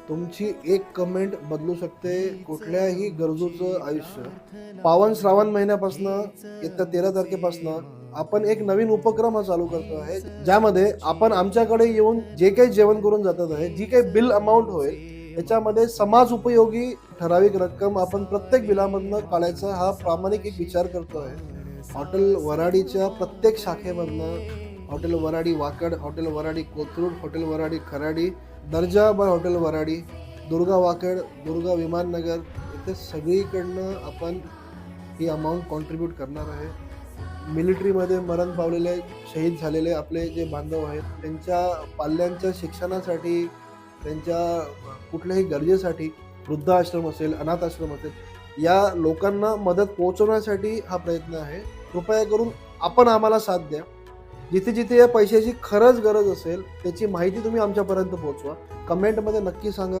तुमची एक कमेंट बदलू शकते कुठल्याही गरजूचं आयुष्य. पावन श्रावण महिन्यापासून येत्या 13 तारखेपासून आपण एक नवीन उपक्रम हा चालू करतो आहे, ज्यामध्ये आपण आमच्याकडे येऊन जे काही जेवण करून जातात आहे, जी काही बिल अमाऊंट होईल त्याच्यामध्ये समाज उपयोगी ठराविक रक्कम आपण प्रत्येक बिलामधनं काढायचा हा प्रामाणिक एक विचार करतो आहे. हॉटेल वराडीच्या प्रत्येक शाखेमधनं, हॉटेल वराडी वाकड, हॉटेल वराडी कोथरूड, हॉटेल वराडी खराडी, दर्जा बाय हॉटेल वराडी, दुर्गा वाकड, दुर्गा विमाननगर, इथे सगळीकडनं आपण ही अमाऊंट कॉन्ट्रीब्यूट करणार आहे. मिलिटरीमध्ये मरण पावलेले, शहीद झालेले आपले जे बांधव आहेत, त्यांच्या पाल्यांच्या शिक्षणासाठी, त्यांच्या कुठल्याही गरजेसाठी, वृद्धाश्रम असेल, अनाथ आश्रम असेल, या लोकांना मदत पोहोचवण्यासाठी हा प्रयत्न आहे. कृपया करून आपण आम्हाला साथ द्या. जिथे जिथे या पैशाची खरंच गरज असेल त्याची माहिती तुम्ही आमच्यापर्यंत पोहोचवा. कमेंटमध्ये नक्की सांगा.